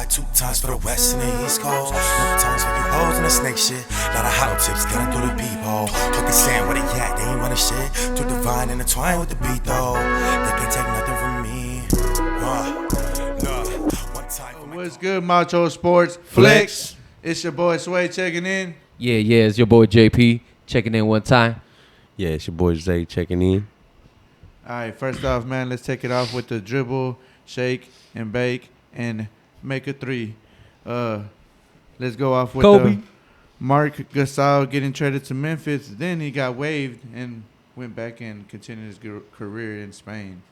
side, 2 times for the west and the east coast. No times for you hoes and the snake shit. Lot of hollow tips getting through the peephole. Fucking saying where they at, they ain't running shit. Too divine and entwined with the beat though. They can't take nothing from me. One time. What's good, Macho Sports Flex? It's your boy Sway checking in. Yeah, it's your boy JP checking in one time. Yeah, it's your boy Zay checking in. All right, first off, man, let's take it off with the dribble, shake, and bake, and make a three. Let's go off with Kobe. Mark Gasol getting traded to Memphis. Then he got waived and went back and continued his career in Spain.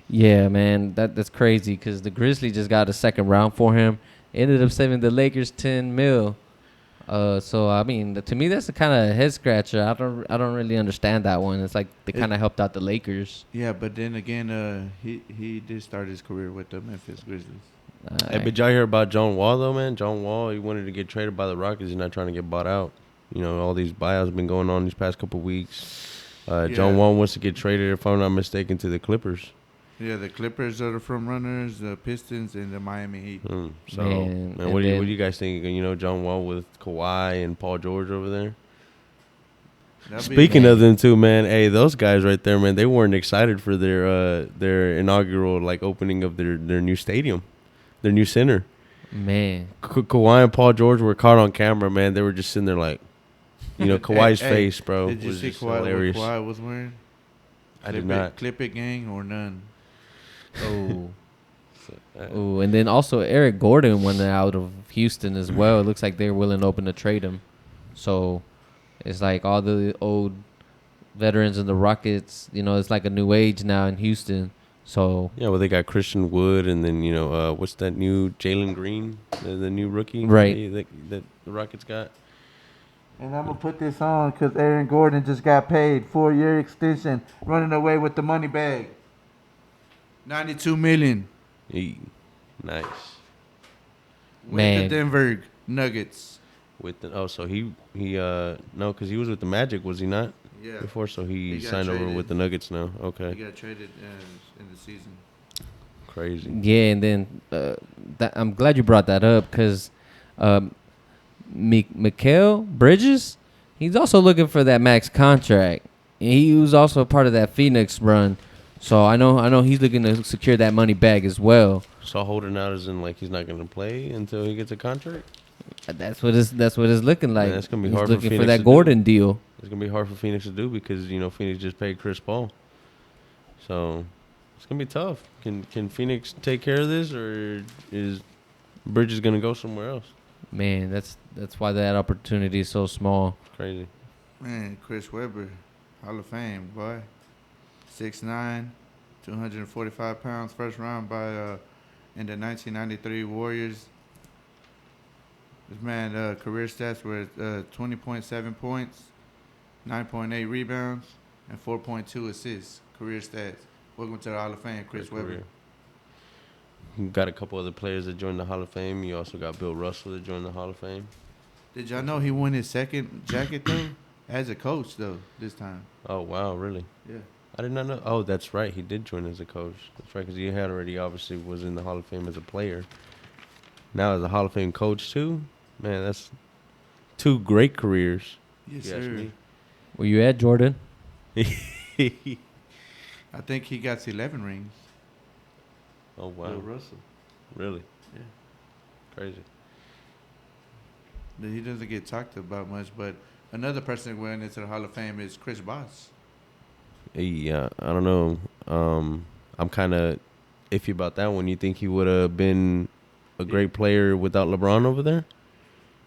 Yeah, man, that's crazy because the Grizzlies just got a second round for him. Ended up saving the Lakers $10 million. So I mean, to me, that's a kind of head scratcher. I don't really understand that one. It's like they kind of helped out the Lakers. Yeah, but then again, he did start his career with the Memphis Grizzlies. Hey, but y'all hear about John Wall though, man? John Wall, he wanted to get traded by the Rockets. He's not trying to get bought out. You know, all these buyouts have been going on these past couple of weeks. John Wall wants to get traded, if I'm not mistaken, to the Clippers. Yeah, the Clippers are the front runners, the Pistons, and the Miami Heat. So, man, what do you guys think? You know, John Wall with Kawhi and Paul George over there. Speaking of them too, man. Hey, those guys right there, man. They weren't excited for their inaugural opening of their new stadium, their new center. Man, Kawhi and Paul George were caught on camera, man. They were just sitting there Kawhi's face, bro. Did you see Kawhi, hilarious. what Kawhi was wearing? I did not. Clip it, gang, or none. Oh, and then also Eric Gordon went out of Houston as well. It looks like they're willing to open to trade him. So it's like all the old veterans in the Rockets, it's like a new age now in Houston. So yeah, well, they got Christian Wood, and then what's that new Jalen Green, the new rookie, right? That the Rockets got. And I'm gonna put this on because Aaron Gordon just got paid 4-year extension, running away with the money bag. $92 million. Nice. Man. With the Denver Nuggets. So he no, because he was with the Magic, was he not? Yeah. Before, so he signed over with the Nuggets now. Okay. He got traded in the season. Crazy. Yeah, and then I'm glad you brought that up because Mikal Bridges, he's also looking for that max contract. And he was also a part of that Phoenix run. So I know he's looking to secure that money back as well. So holding out as in he's not going to play until he gets a contract? That's what it's looking like. Man, that's gonna be he's hard looking for for Phoenix that Gordon deal. It's going to be hard for Phoenix to do because, Phoenix just paid Chris Paul. So it's going to be tough. Can Phoenix take care of this, or is Bridges going to go somewhere else? Man, that's why that opportunity is so small. Crazy. Man, Chris Webber, Hall of Fame, boy. 6'9", 245 pounds, first round by in the 1993 Warriors. This man career stats were 20.7 points, 9.8 rebounds, and 4.2 assists. Career stats. Welcome to the Hall of Fame, Chris Webber. You got a couple other players that joined the Hall of Fame. You also got Bill Russell that joined the Hall of Fame. Did y'all know he won his second jacket though, as a coach though this time? Oh wow, really? Yeah. I did not know. Oh, that's right. He did join as a coach. That's right, because he had already obviously was in the Hall of Fame as a player. Now as a Hall of Fame coach too. Man, that's 2 great careers. Yes, sir. Where you at, Jordan? I think he got 11 rings. Oh wow. Bill Russell. Really? Yeah. Crazy. He doesn't get talked about much, but another person that went into the Hall of Fame is Chris Bosh. Yeah, I don't know. I'm kind of iffy about that one. You think he would have been a great player without LeBron over there?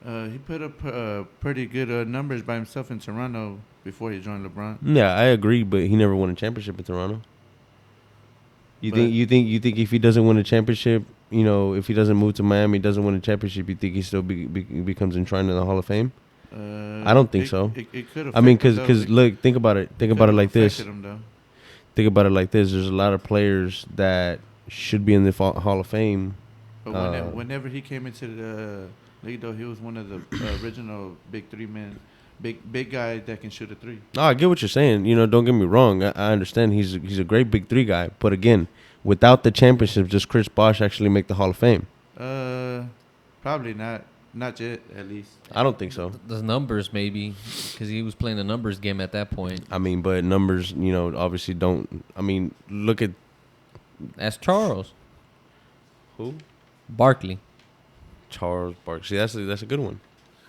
He put up pretty good numbers by himself in Toronto before he joined LeBron. Yeah, I agree, but he never won a championship in Toronto. You think if he doesn't win a championship, if he doesn't move to Miami, doesn't win a championship, you think he still becomes enshrined in the Hall of Fame? I don't think so. It could have. I mean, because look, think about it. Think about it like this. Think about it like this. There's a lot of players that should be in the Hall of Fame. But whenever he came into the league, though, he was one of the original big 3 men, big guy that can shoot a 3. No, I get what you're saying. Don't get me wrong. I understand he's a great big 3 guy. But again, without the championship, does Chris Bosh actually make the Hall of Fame? Probably not. Not yet, at least. I don't think so. The numbers maybe, because he was playing the numbers game at that point. I mean, but numbers, obviously don't. I mean, look at That's Charles who? Barkley. Charles Barkley. See, that's a good one,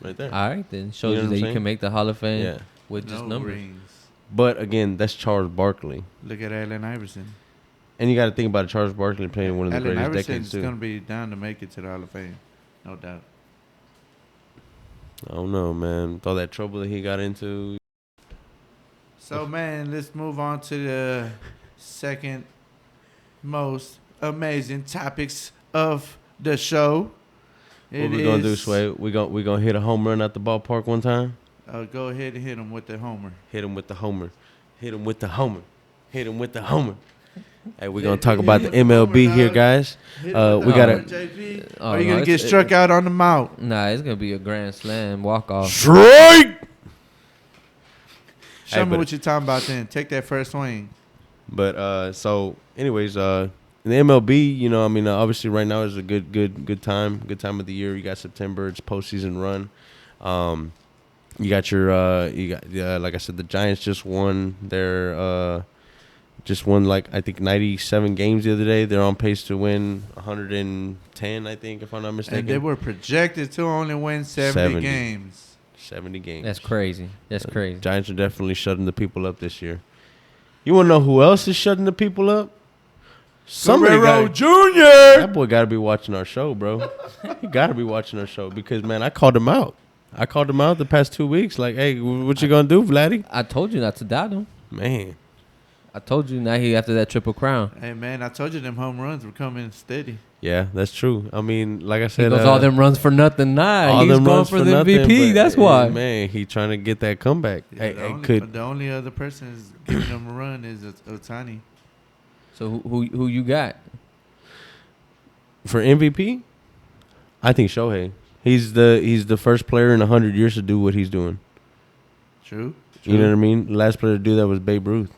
right there. All right, then shows You know you what I'm that you saying? can make the Hall of Fame Yeah. with just No numbers. rings. But again, that's Charles Barkley, Look at Allen Iverson. and you got to think about it, Charles Barkley playing one of the Allen greatest Iverson's decades too. going to be down to make it to the Hall of Fame. No doubt. I don't know, man. With all that trouble that he got into. So, man, let's move on to the second most amazing topics of the show. What we gonna do, Sway? We gonna hit a home run at the ballpark one time. Go ahead and hit him with the homer. Hit him with the homer. Hit him with the homer. Hit him with the homer. Hey, we're gonna talk about the MLB here, guys. We gotta JP. Oh, Are you no, gonna get it's- struck out on the mount? Nah, it's gonna be a grand slam walk off. strike. Show me but- what you're talking about then. Take that first swing. But so, anyways, in the MLB, obviously right now is a good time of the year. You got September, it's postseason run. You got like I said, the Giants just won their like I think 97 games the other day. They're on pace to win 110, I think, if I'm not mistaken. And they were projected to only win 70 games. 70 games. That's crazy. That's crazy. Giants are definitely shutting the people up this year. You want to know who else is shutting the people up? Guerrero Jr. That boy got to be watching our show, bro. He got to be watching our show because, man, I called him out. The past 2 weeks. Like, hey, what you going to do, Vladdy? I told you not to doubt him. Man. I told you not he after that Triple Crown. Hey, man, I told you them home runs were coming steady. Yeah, that's true. I mean, like I He said. goes all them runs for nothing. Nah, all he's them going runs for the nothing, MVP. but, That's why. Man, he trying to get that comeback. Yeah, the only other person is giving them a run is Ohtani. So who you got? For MVP, I think Shohei. He's the first player in 100 years to do what he's doing. True. You know what I mean? The last player to do that was Babe Ruth.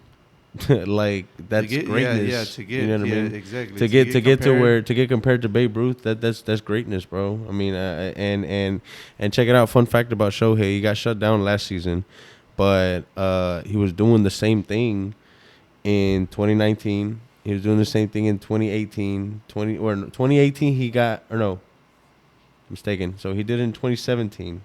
Like that's greatness. Yeah, to get, you know what I mean? Exactly. To get compared to Babe Ruth, that's greatness, bro. I mean, and check it out. Fun fact about Shohei: he got shut down last season, but he was doing the same thing in 2019. He was doing the same thing in 2018. 2018 he got mistaken. So he did it in 2017,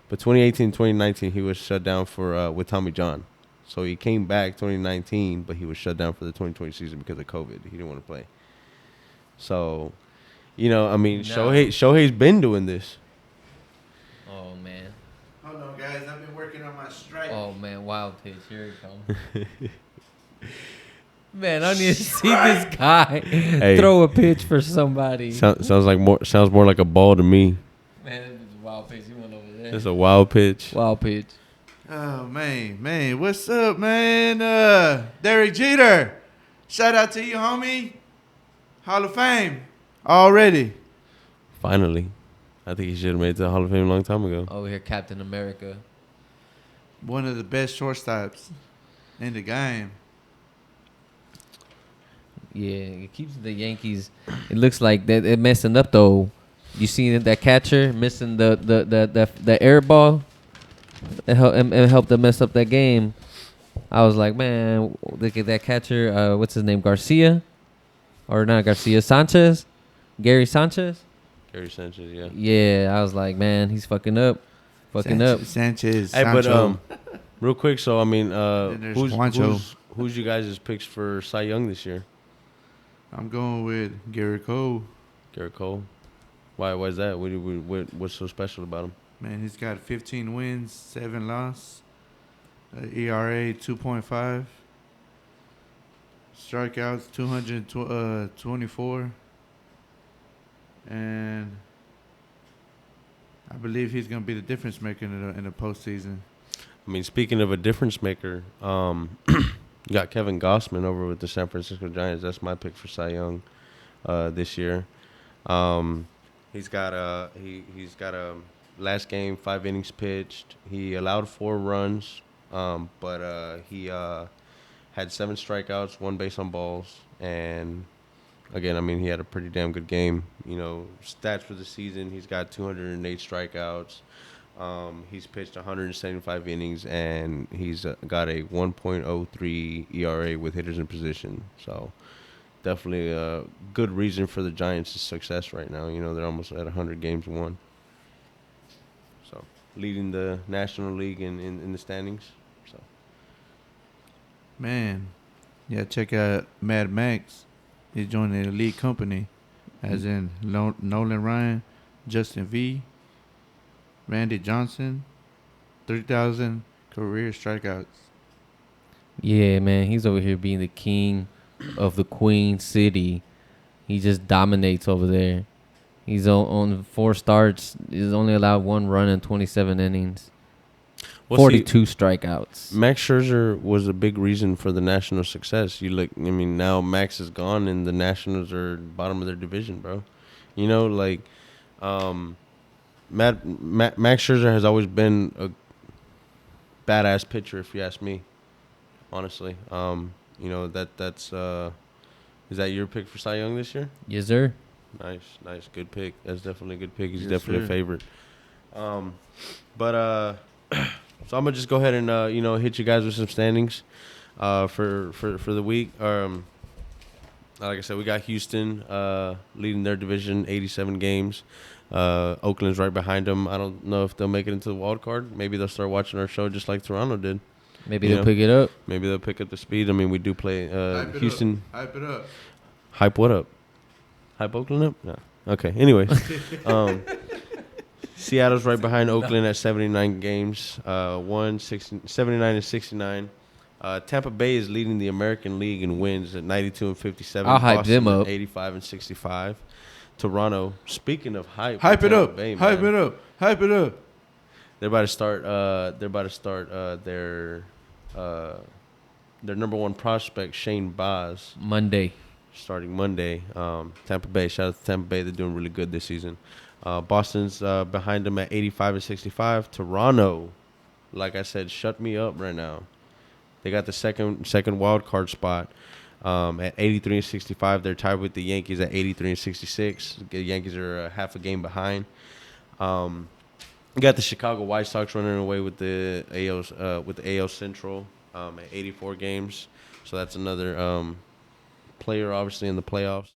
but 2018, 2019 he was shut down for with Tommy John. So he came back 2019, but he was shut down for the 2020 season because of COVID. He didn't want to play. So, I mean, No. Shohei's been doing this. Oh man. Hold on, guys. I've been working on my strike. Oh man, wild pitch. Here it comes. Man, I need to see this guy throw a pitch for somebody. Sounds more like a ball to me. Man, this is a wild pitch. He went over there. It's a wild pitch. Wild pitch. Oh, man. What's up, man? Derek Jeter. Shout out to you, homie. Hall of Fame. Already. Finally, I think he should have made it to the Hall of Fame a long time ago. Over here, Captain America. One of the best shortstops in the game. Yeah, it keeps the Yankees. It looks like they're messing up though. You seen that catcher missing the air ball? It helped them mess up that game. I was like, man, look at that catcher. What's his name? Garcia, or not Garcia? Sanchez, Gary Sanchez. Gary Sanchez, yeah. Yeah, I was like, man, he's fucking up. Sanchez. Hey, but Sancho. real quick, so I mean, there's Juancho. who's you guys' picks for Cy Young this year? I'm going with Garrett Cole. Garrett Cole. Why is that? What's so special about him? Man, he's got 15 wins, 7 losses, ERA 2.5, strikeouts 224, and I believe he's going to be the difference maker in the postseason. I mean, speaking of a difference maker, you got Kevin Gossman over with the San Francisco Giants. That's my pick for Cy Young this year. He's got a last game 5 innings pitched. He allowed 4 runs, but he had 7 strikeouts, 1 base on balls, and again, I mean, he had a pretty damn good game. You know, stats for the season: he's got 208 strikeouts. He's pitched 175 innings, and he's got a 1.03 ERA with hitters in position. So definitely a good reason for the Giants' success right now. You know, they're almost at 100 games won. So leading the National League in the standings. So Man, yeah, check out Mad Max. He's joining the elite company, as in Nolan Ryan, Justin V, Randy Johnson, 3,000 career strikeouts. Yeah, man, he's over here being the king of the Queen City. He just dominates over there. He's on 4 starts. He's only allowed 1 run in 27 innings. Well, 42 strikeouts. Max Scherzer was a big reason for the National success. You look, I mean, now Max is gone and the Nationals are bottom of their division, bro. You know, like, Max Scherzer has always been a badass pitcher, if you ask me. Honestly, you know that's is that your pick for Cy Young this year? Yes, sir. Nice, good pick. That's definitely a good pick. He's Yes, definitely sir. a favorite. But so I'm gonna just go ahead and you know, hit you guys with some standings for the week. Like I said, we got Houston leading their division, 87 games. Oakland's right behind them. I don't know if they'll make it into the wild card. Maybe they'll start watching our show just like Toronto did. Maybe You they'll know? pick it up. Maybe they'll pick up the speed. I mean, we do play Houston. Hype it up. Hype what up? Hype Oakland up? No. Okay. Anyways, Seattle's right behind Oakland at 79 games, 79 and 69. Tampa Bay is leading the American League in wins at 92 and 57. I'll hype Boston them at up. 85 and 65. Toronto. Speaking of hype, Hype it Tampa up. Bay, Hype man, it up. Hype it up. They're about to start. Their number 1 prospect, Shane Baz, Monday. starting Monday. Tampa Bay, shout out to Tampa Bay. They're doing really good this season. Boston's behind them at 85 and 65. Toronto, like I said, shut me up right now. They got the second wild card spot at 83 and 65. They're tied with the Yankees at 83 and 66. The Yankees are half a game behind. We got the Chicago White Sox running away with the AL Central at 84 games. So that's another player, obviously, in the playoffs.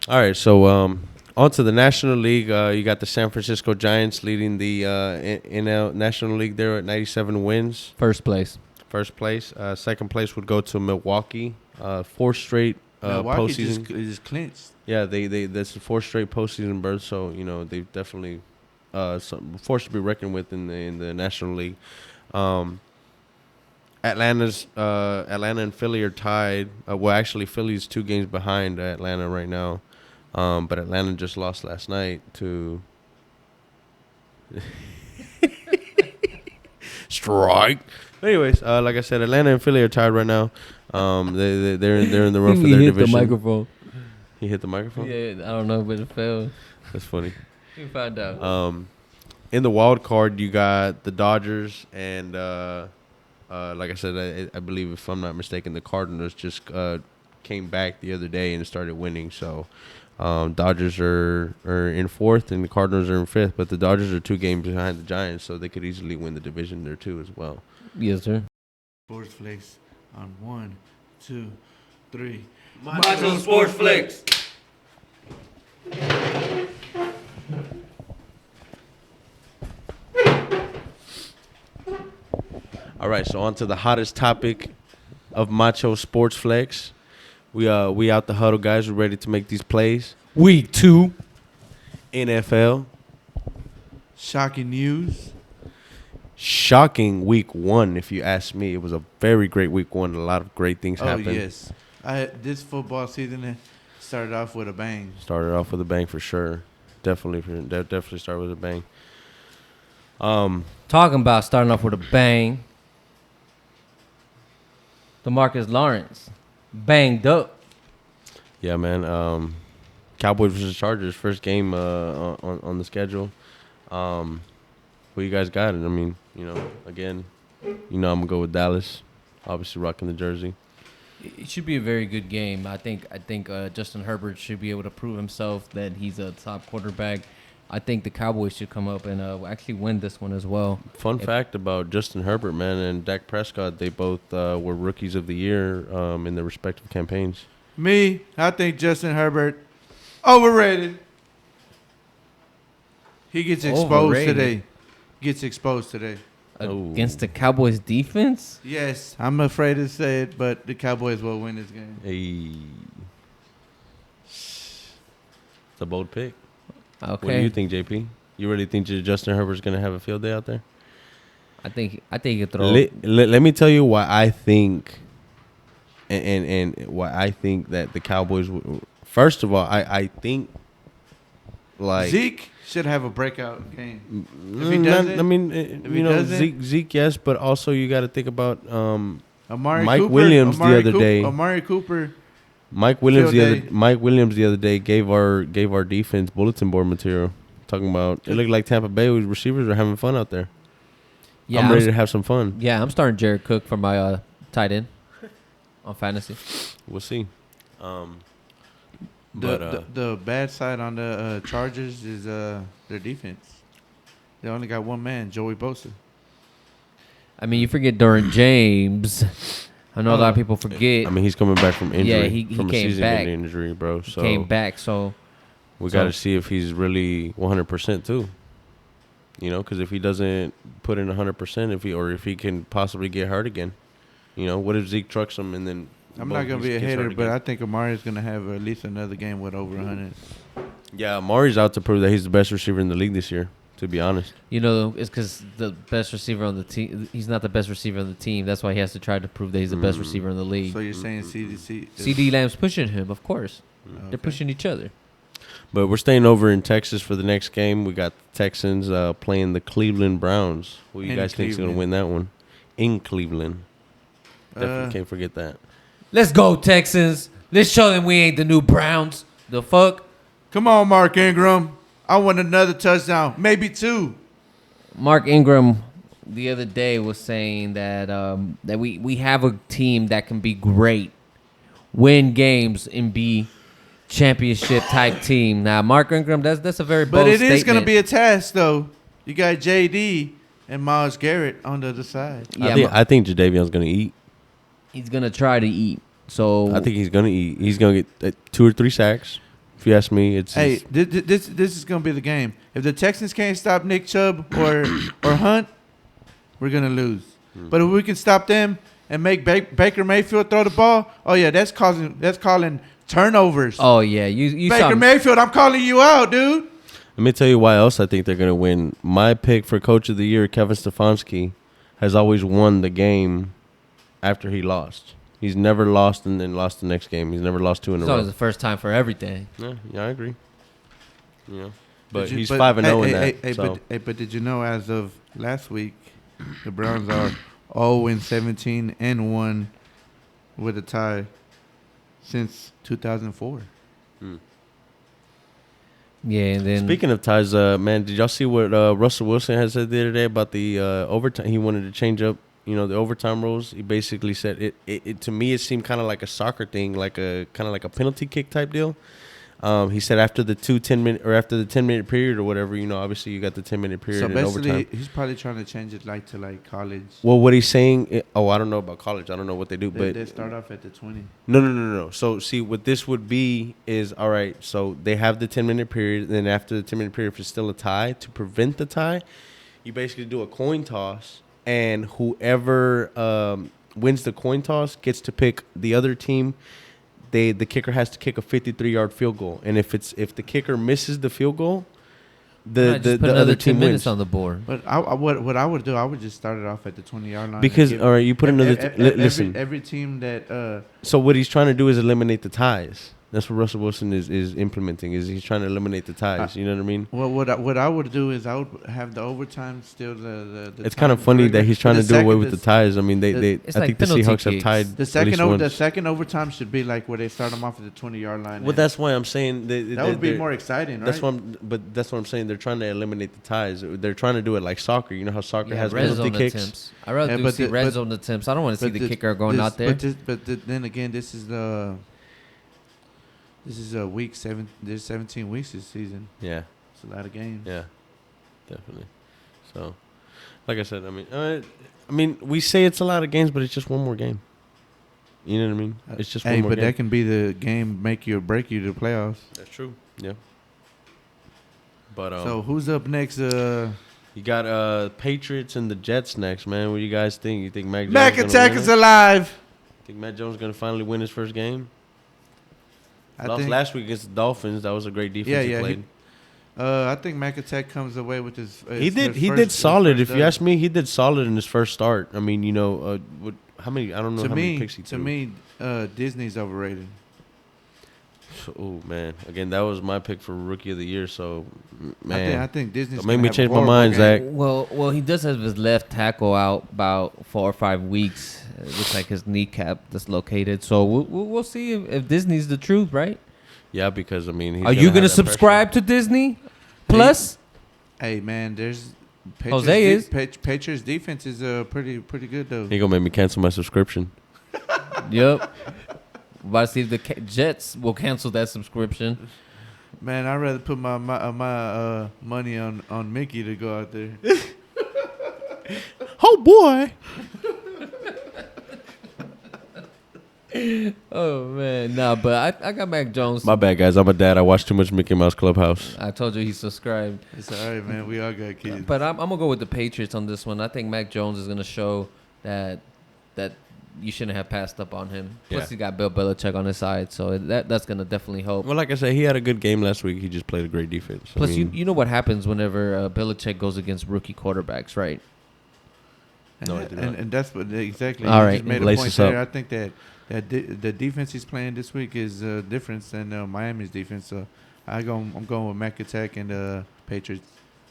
All right, so on to the National League. You got the San Francisco Giants leading the NL National League there at 97 wins. First place. First place. Second place would go to Milwaukee. 4 straight Milwaukee postseason. just clinched. Yeah, they that's 4 straight postseason berths. So you know they've definitely some force to be reckoned with in the National League. Atlanta and Philly are tied. Well, actually, Philly's 2 games behind Atlanta right now. But Atlanta just lost last night to strike. Anyways, like I said, Atlanta and Philly are tied right now. They're in the run for their He hit division. the microphone. He hit the microphone. Yeah, I don't know, but it fell. That's funny. You find out. In the wild card, you got the Dodgers and like I said, I believe, if I'm not mistaken, the Cardinals just came back the other day and started winning. So Dodgers are in 4th and the Cardinals are in 5th, but the Dodgers are 2 games behind the Giants, so they could easily win the division there too as well. Yes, sir. Sports Flex on 1, 2, 3. Macho Sports Flex. All right, so on to the hottest topic of Macho Sports Flex. We out the huddle, guys. We're ready to make these plays. Week 2. NFL. Shocking news. Shocking week 1, if you ask me. It was a very great week 1. A lot of great things happened. Oh, yes. This football season started off with a bang. Started off with a bang for sure. Definitely started with a bang. Talking about starting off with a bang. DeMarcus Lawrence banged up. Yeah, man. Cowboys versus Chargers, first game on the schedule. Who you guys got? And I mean, you know, again, you know I'm gonna go with Dallas. Obviously rocking the jersey. It should be a very good game. I think Justin Herbert should be able to prove himself that he's a top quarterback. I think the Cowboys should come up and actually win this one as well. Fun fact about Justin Herbert, man, and Dak Prescott, they both were rookies of the year in their respective campaigns. I think Justin Herbert overrated. He gets exposed today. Against the Cowboys defense? Yes, I'm afraid to say it, but the Cowboys will win this game. Hey. It's a bold pick. Okay. What do you think, JP? You really think Justin Herbert's going to have a field day out there? I think you throw. Let me tell you why I think, and why I think that the Cowboys. First of all, I think like Zeke should have a breakout game. If he doesn't, Zeke, yes, but also you got to think about Mike Williams the other day. Amari Cooper. Mike Williams the other day gave our defense bulletin board material. Talking about it looked like Tampa Bay receivers are having fun out there. Yeah, I'm ready to have some fun. Yeah, I'm starting Jared Cook for my tight end on fantasy. We'll see. The bad side on the Chargers is their defense. They only got one man, Joey Bosa. I mean, you forget Derwin James. I know a lot of people forget. I mean, he's coming back from injury. Yeah, he from came a season back. Injury, bro. So he came back, so we got to see if he's really 100% too. You know, because if he doesn't put in 100%, if he can possibly get hurt again, you know, what if Zeke trucks him and then? I'm not gonna be a hater, but I think Amari's gonna have at least another game with over 100. Yeah, Amari's out to prove that he's the best receiver in the league this year. To be honest, you know, it's because the best receiver on the team. He's not the best receiver on the team. That's why he has to try to prove that he's the best receiver in the league. So you're saying CD Lamb's pushing him, of course. Okay. They're pushing each other. But we're staying over in Texas for the next game. We got the Texans playing the Cleveland Browns. Who you guys think is going to win that one? In Cleveland. Definitely can't forget that. Let's go, Texans. Let's show them we ain't the new Browns. The fuck? Come on, Mark Ingram. I want another touchdown. Maybe two. Mark Ingram the other day was saying that that we have a team that can be great, win games, and be championship type team. Now, Mark Ingram, that's a very bold statement. But it is going to be a test, though. You got JD and Myles Garrett on the other side. Yeah, I think Jadeveon's going to eat. He's going to try to eat. So I think he's going to eat. He's going to get 2 or 3 sacks. If you ask me, it's this is going to be the game. If the Texans can't stop Nick Chubb or Hunt, we're going to lose. But if we can stop them and make Baker Mayfield throw the ball, oh yeah, that's calling turnovers. Oh yeah, you Baker Mayfield, I'm calling you out, dude. Let me tell you why else I think they're going to win. My pick for Coach of the Year, Kevin Stefanski, has always won the game after he lost. He's never lost and then lost the next game. He's never lost 2 in a row. It's always the first time for everything. Yeah, I agree. Yeah, but he's 5-0 in that. But did you know as of last week, the Browns are 0-17-1 with a tie since 2004. Yeah, and then speaking of ties, man, did y'all see what Russell Wilson had said the other day about the overtime? He wanted to change up, you know, the overtime rules. He basically said it to me, it seemed kind of like a soccer thing, like a kind of like a penalty kick type deal. He said after the 10-minute period or whatever, you know, obviously you got the 10-minute period. So basically, he's probably trying to change it to college. Well, what he's saying, I don't know about college. I don't know what they do, but they start off at the 20. No. So see, what this would be is, all right. So they have the 10-minute period, and then after the 10-minute period, if it's still a tie, to prevent the tie, you basically do a coin toss, and whoever wins the coin toss gets to pick the other team. The kicker has to kick a 53-yard field goal, and if the kicker misses the field goal, the other team 10 minutes wins on the board. But what I would do, I would just start it off at the 20-yard line. Because all right, you put another. Listen, every team that. So what he's trying to do is eliminate the ties. That's what Russell Wilson is implementing. Is he's trying to eliminate the ties? You know what I mean? Well, what I would do is I would have the overtime still. The It's kind of funny that he's trying to do away with the ties. I mean, I It's like think the penalty Seahawks have kicks. tied The second overtime should be like where they start them off at the 20-yard line. Well, that's why I'm saying that would be more exciting, right? That's what I'm saying. They're trying to eliminate the ties. They're trying to do it like soccer. You know how soccer has red penalty zone kicks. attempts. I rather see red zone attempts. I don't want to see the kicker going out there. Then again, this is week 7. There's 17 weeks this season. Yeah, it's a lot of games. Yeah, definitely. So, like I said, I mean, we say it's a lot of games, but it's just one more game. You know what I mean? It's just one more game. But that can be the game make you or break you to the playoffs. That's true. Yeah. But so who's up next? You got Patriots and the Jets next, man. What do you guys think? You think Mac Attack is alive? Think Mac Jones is gonna finally win his first game? I Lost think last week against the Dolphins. That was a great defense he played. I think Mac Attack comes away with his. He did solid. If you ask me, he did solid in his first start. I mean, how many? I don't know how many picks he threw. To me, Disney's overrated. Oh man! Again, that was my pick for Rookie of the Year. So, man, I think Disney's made me change my mind, Zach. Well, he does have his left tackle out about 4 or 5 weeks. It looks like his kneecap dislocated. So we'll see if Disney's the truth, right? Yeah, because I mean, are you gonna subscribe to Disney Plus? Hey man, there's Patriots defense is pretty good though. He gonna make me cancel my subscription. Yep. About to see if the Jets will cancel that subscription. Man, I'd rather put my money on Mickey to go out there. Oh boy. Oh man, but I got Mac Jones. My bad, guys. I'm a dad. I watch too much Mickey Mouse Clubhouse. I told you he subscribed. It's all right, man. We all got kids. But I'm gonna go with the Patriots on this one. I think Mac Jones is gonna show that you shouldn't have passed up on him. Plus, he got Bill Belichick on his side, so that's gonna definitely help. Well, like I said, he had a good game last week. He just played a great defense. Plus, you know what happens whenever Belichick goes against rookie quarterbacks, right? No, I do not. And that's what exactly. All you right, just made lace a point us up. there. I think that the defense he's playing this week is different than Miami's defense. So I'm going with Mac Attack and Patriots.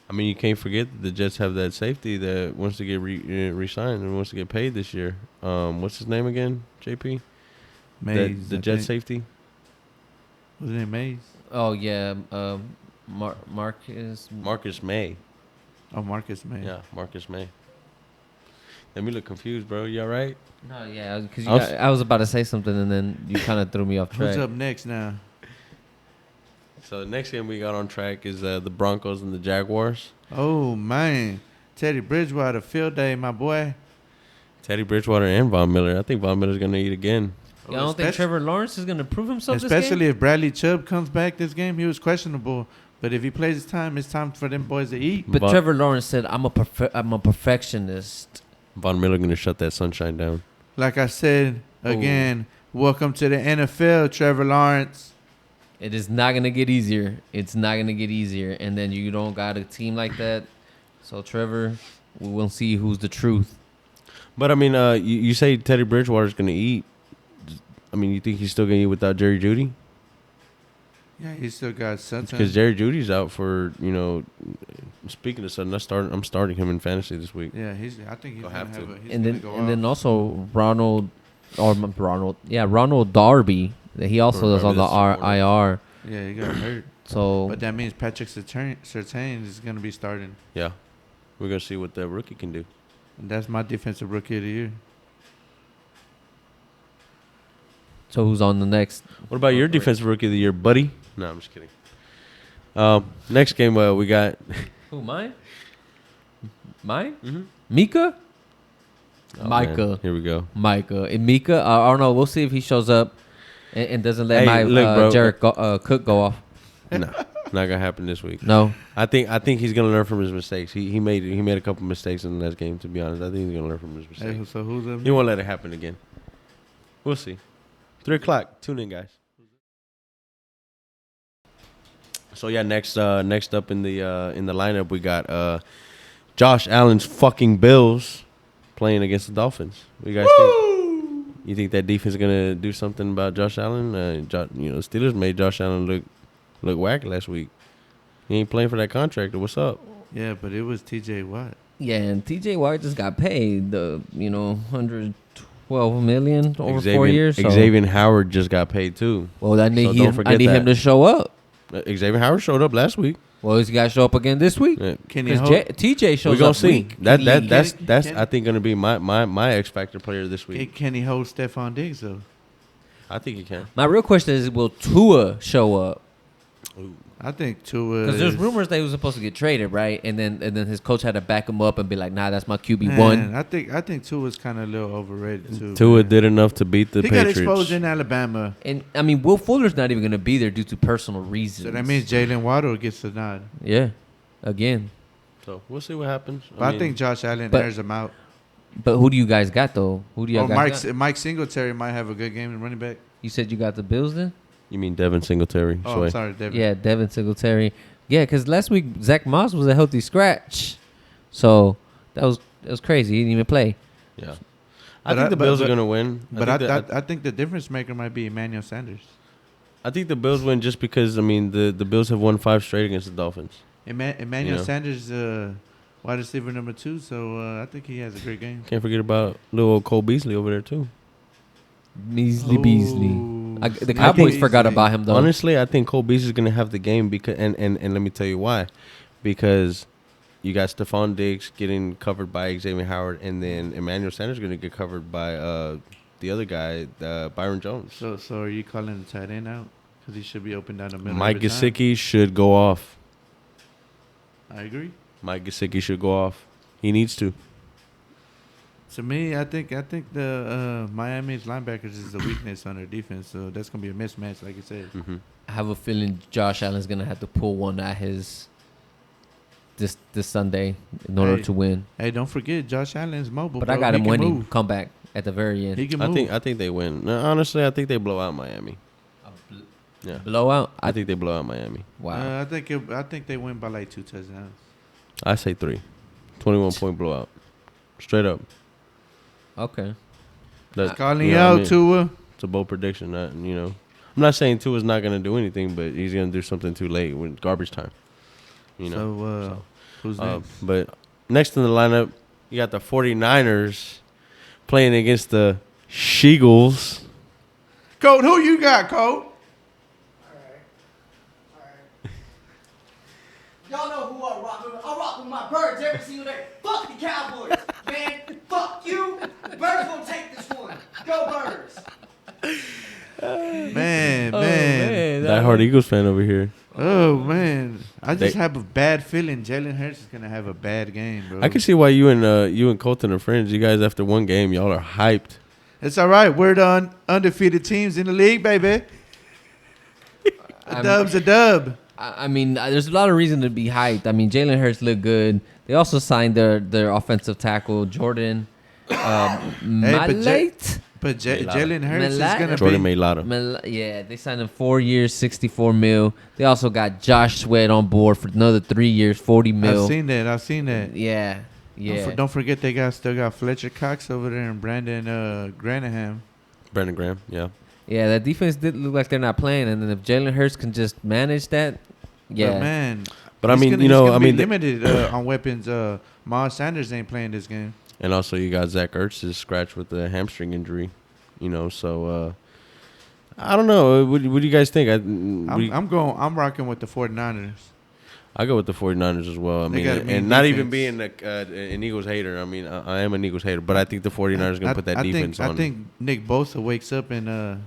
I mean, you can't forget that the Jets have that safety that wants to get re-signed and wants to get paid this year. What's his name again, JP? Mays. The Jet safety? What's his name, Mays? Oh, yeah. Marcus May. Oh, Marcus May. Yeah, Marcus May. Let me look confused, bro. You all right? No, yeah, because I was about to say something, and then you kind of threw me off track. Who's up next now? So the next game we got on track is the Broncos and the Jaguars. Oh, man. Teddy Bridgewater, field day, my boy. Teddy Bridgewater and Von Miller. I think Von Miller's going to eat again. I don't think Trevor Lawrence is going to prove himself this especially game? if Bradley Chubb comes back this game. He was questionable. But if he plays his time, it's time for them boys to eat. But Trevor Lawrence said, I'm a perfectionist. Von Miller going to shut that sunshine down. Like I said, again, welcome to the NFL, Trevor Lawrence. It is not going to get easier. It's not going to get easier. And then you don't got a team like that. So, Trevor, we will see who's the truth. But, I mean, you say Teddy Bridgewater's going to eat. I mean, you think he's still going to eat without Jerry Jeudy? Yeah, he still got Sutton. Because Jerry Judy's out for, speaking of Sutton, I'm starting him in fantasy this week. Yeah, I think he's going to have a... And then also Ronald Darby. He also is on the IR. Yeah, he got hurt. So, but that means Patrick Surtain is going to be starting. Yeah. We're going to see what that rookie can do. And that's my defensive rookie of the year. So who's on the next? What about your defensive rookie of the year, buddy? No, I'm just kidding. Next game we got... Who, mine? Mine? Mm-hmm. Mika? Oh, Micah. Man. Here we go. Micah. And Mika, I don't know. We'll see if he shows up and doesn't let Jared Cook go off. No, not gonna happen this week. No, I think he's gonna learn from his mistakes. He made a couple mistakes in the last game. To be honest, I think he's gonna learn from his mistakes. Hey, so who's up? He won't let it happen again. We'll see. 3:00. Tune in, guys. So yeah, next up in the lineup we got Josh Allen's fucking Bills playing against the Dolphins. What do you guys think? You think that defense is gonna do something about Josh Allen? Steelers made Josh Allen look whack last week. He ain't playing for that contract. What's up? Yeah, but it was T.J. Watt. Yeah, and T.J. Watt just got paid the 112 million over 4 years. So. Xavier Howard just got paid too. Well, I need don't him to show up. Xavier Howard showed up last week. Well, he's got to show up again this week. Yeah. Because TJ shows We're gonna up see. week. That's I think gonna be my X Factor player this week. Can he hold Stephon Diggs though? I think he can. My real question is, will Tua show up? I think Tua. Because there's rumors that he was supposed to get traded, right? And then his coach had to back him up and be like, "Nah, that's my QB1." I think Tua's kind of a little overrated too. Tua did enough to beat the Patriots. He got exposed in Alabama. And I mean, Will Fuller's not even going to be there due to personal reasons. So that means Jalen Waddle gets the nod. Yeah, again. So we'll see what happens. But I think Josh Allen airs him out. But who do you guys got though? Who do you guys got? Mike Singletary might have a good game in running back. You said you got the Bills then? You mean Devin Singletary? Oh, I'm sorry, Devin. Yeah, Devin Singletary. Yeah, because last week Zach Moss was a healthy scratch, so that was crazy. He didn't even play. Yeah, I think the Bills are gonna win. But I think the difference maker might be Emmanuel Sanders. I think the Bills win just because the Bills have won 5 straight against the Dolphins. Emmanuel Sanders, wide receiver number 2, so I think he has a great game. Can't forget about little old Cole Beasley over there too. Beasley. The Cowboys forgot about him though. Honestly, I think Cole Beasley is gonna have the game because and let me tell you why, because you got Stephon Diggs getting covered by Xavier Howard, and then Emmanuel Sanders is gonna get covered by the other guy, Byron Jones. So are you calling the tight end out because he should be open down the middle? Mike Gesicki should go off. I agree. Mike Gesicki should go off. He needs to. To me, I think the Miami's linebackers is the weakness on their defense, so that's gonna be a mismatch, like you said. Mm-hmm. I have a feeling Josh Allen's gonna have to pull one at his this Sunday in order to win. Hey, don't forget Josh Allen's mobile. But I got him winning comeback at the very end. He can move. I think they win. No, honestly, I think they blow out Miami. Yeah, blowout. I think they blow out Miami. Wow. I think they win by like 2 touchdowns. I say 3. 21-point blowout. Straight up. Okay. That's calling you out, Tua. It's a bold prediction. I'm not saying Tua's not gonna do anything, but he's gonna do something too late when garbage time. So who's next? But next in the lineup, you got the 49ers playing against the Sheagles. Colt, who you got, Colt? Y'all know who I rock with. I rock with my birds every single day. Fuck the Cowboys, man. Fuck you. Birds gonna take this one. Go Birds. Man. That hard Eagles fan over here. Oh, man. I just have a bad feeling Jalen Hurts is going to have a bad game, bro. I can see why you and Colton are friends. You guys, after one game, y'all are hyped. It's all right. We're the undefeated teams in the league, baby. A dub's a dub. I mean, there's a lot of reason to be hyped. I mean, Jalen Hurts looked good. They also signed their offensive tackle, Jordan Malate. But Jalen Hurts is going to Jordan be... Mailata. Yeah, they signed him 4 years, $64 million. They also got Josh Sweat on board for another 3 years, $40 million. I've seen that. Yeah. Don't forget they still got Fletcher Cox over there and Brandon Granahan. Brandon Graham, yeah. Yeah, that defense did look like they're not playing, and then if Jalen Hurts can just manage that, yeah. But man, I mean, he's limited on weapons. Miles Sanders ain't playing this game. And also, you got Zach Ertz is scratched with a hamstring injury, so I don't know. What do you guys think? I'm rocking with the 49ers. I go with the 49ers as well. I mean, and not even being an Eagles hater. I mean, I am an Eagles hater, but I think the 49ers are going to put that defense on. I think Nick Bosa wakes up and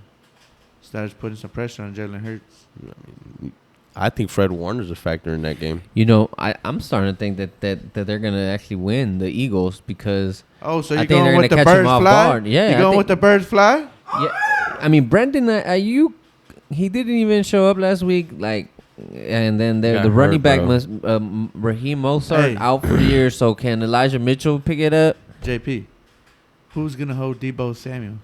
starts putting some pressure on Jalen Hurts. I think Fred Warner's a factor in that game. I'm starting to think that they're going to actually win the Eagles because so you're going with the birds fly? Yeah, you going with the birds fly? Yeah, I mean, Brandon Ayuk, he didn't even show up last week. And then the running back Raheem Mostert out for the year. So can Elijah Mitchell pick it up? JP, who's gonna hold Debo Samuel?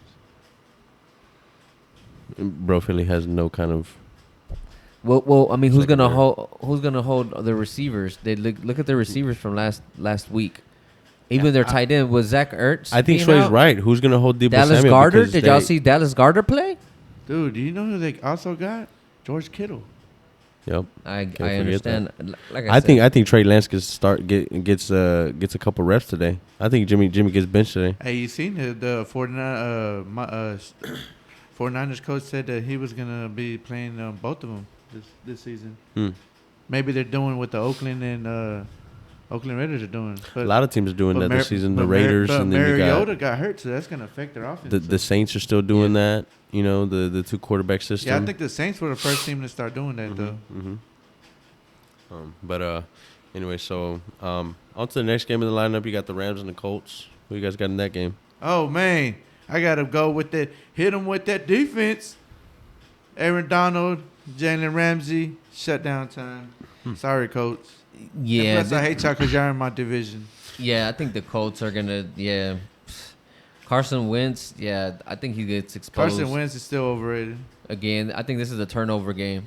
Bro, Philly has no kind of. Well, I mean, who's gonna hold the receivers? They look at the receivers from last week. Even their tight end was Zach Ertz. I think being Sway's out. right. Who's gonna hold Debo Dallas Samuel? Garter. Because Did y'all see Dallas Garter play? Dude, do you know who they also got? George Kittle. Yep. I forget understand. Like I said, think Trey Lance gets a couple reps today. I think Jimmy gets benched today. Hey, you seen the 49ers coach said that he was gonna be playing both of them this season. Maybe they're doing what the Oakland and Oakland Raiders are doing. A lot of teams are doing that this season. The Raiders and then you Mariota got hurt, so that's gonna affect their offense. the Saints are still doing that. You know, the two quarterback system. Yeah, I think the Saints were the first team to start doing that though. Anyway, so on to the next game in the lineup. You got the Rams and the Colts. Who you guys got in that game? Oh man, I gotta go with that. Hit them with that defense. Aaron Donald, Jalen Ramsey, shutdown time. Sorry, coach. yeah, And plus, I hate y'all because y'all in my division. yeah. I think the Colts are gonna. Yeah, Carson Wentz. Yeah, I think he gets exposed. Carson Wentz is still overrated. Again, I think this is a turnover game.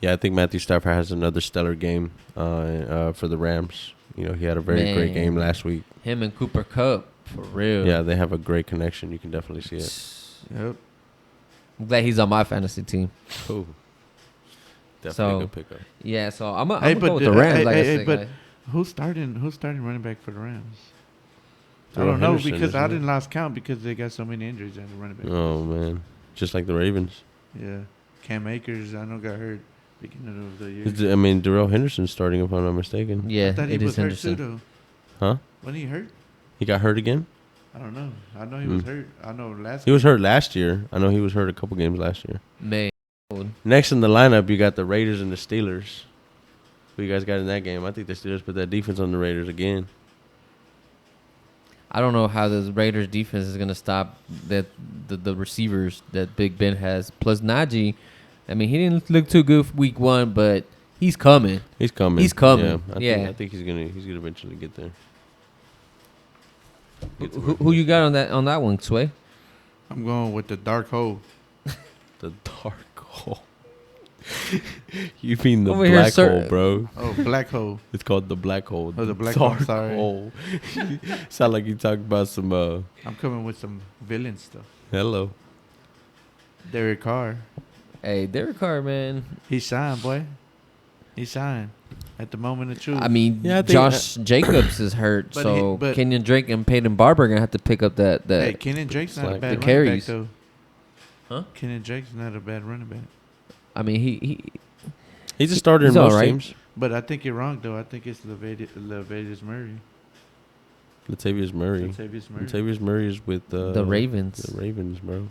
Yeah, I think Matthew Stafford has another stellar game for the Rams. You know, he had a very great game last week. Him and Cooper Kupp, for real. Yeah, they have a great connection. You can definitely see it. Yep. I'm glad he's on my fantasy team. Cool. Definitely So, a good pickup. Yeah, so I'm Hey, gonna but go with the Rams. Like I said, but guys. who's starting running back for the Rams? I Darrell don't know Henderson, because I isn't it? didn't lost count because they got so many injuries at the running back. Oh man, just like the Ravens. Yeah, Cam Akers I know got hurt beginning of the year. I mean, Darrell Henderson's starting, if I'm not mistaken. Yeah, I thought he it was is hurt Henderson. too though. Huh? When he hurt? He got hurt again? I don't know. I know he was hurt. I know last. He was hurt last year. I know he was hurt a couple games last year. Man, Next in the lineup, you got the Raiders and the Steelers. Who you guys got in that game? I think the Steelers put that defense on the Raiders again. I don't know how the Raiders defense is gonna stop the receivers that Big Ben has. Plus Najee, I mean, he didn't look too good for week 1, but he's coming. He's coming. He's coming. Yeah, I think he's gonna eventually get there. Who you got on that one, Sway? I'm going with the dark hole. The dark hole. You mean the Over here, black sir. hole, bro? Oh, black hole. It's called the black hole. Oh, the black hole, dark sorry. hole. Sound like you talking about some. I'm coming with some villain stuff. Hello. Derek Carr. Hey, Derek Carr, man. He signed, boy. He signed at the moment of truth. I mean, Yeah, I think Josh Jacobs is hurt, But so but- Kenyon Drake and Peyton Barber are gonna have to pick up that. hey, Kenyon Drake's not a like bad the running carries. back, though. Huh? Kenyon Drake's not a bad running back. I mean, He's a starter in He's all most right. teams. But I think you're wrong, though. I think it's Latavius Murray. Latavius Murray. Latavius Murray. Latavius Murray is with the Ravens. The Ravens, bro.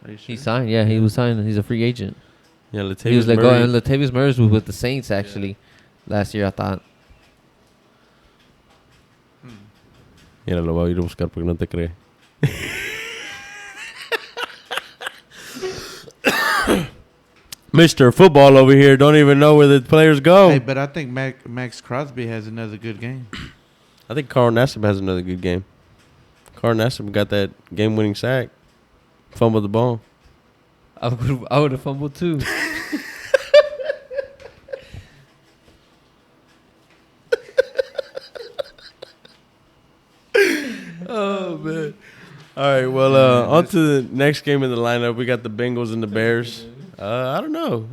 Are you sure? He signed. Yeah, he was signed. He's a free agent. Yeah, Latavius He was like, Murray. and Latavius Murray was with the Saints actually last year. I thought. Mira, lo voy a ir a buscar porque no te cree. Mr. Football over here don't even know where the players go. Hey, but I think Max Crosby has another good game. I think Carl Nassib has another good game. Carl Nassib got that game-winning sack. Fumbled the ball. I would have fumbled too. Oh, man. All right, well, on to the next game in the lineup. We got the Bengals and the Bears. I don't know.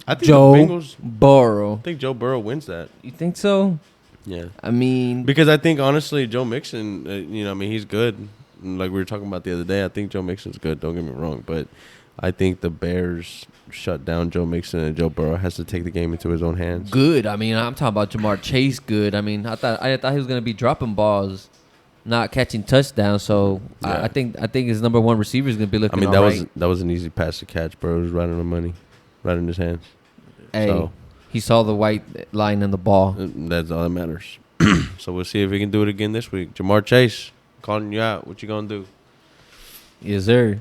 I think Joe the Bengals. Burrow. I think Joe Burrow wins that. You think so? Yeah. I mean, Because I think, honestly, Joe Mixon, I mean, he's good. Like we were talking about the other day, I think Joe Mixon's good. Don't get me wrong. But I think the Bears shut down Joe Mixon, and Joe Burrow has to take the game into his own hands. good. I mean, I'm talking about Jamar Chase. Good. I mean, I thought he was gonna be dropping balls, not catching touchdowns. So Yeah. I think his number one receiver is gonna be I looking. mean, all that was an easy pass to catch, bro. It was right on the money, right in his hands. Hey, So he saw the white line in the ball. that's all that matters. So we'll see if he can do it again this week. Jamar Chase, calling you out. What you gonna do? Yes, sir.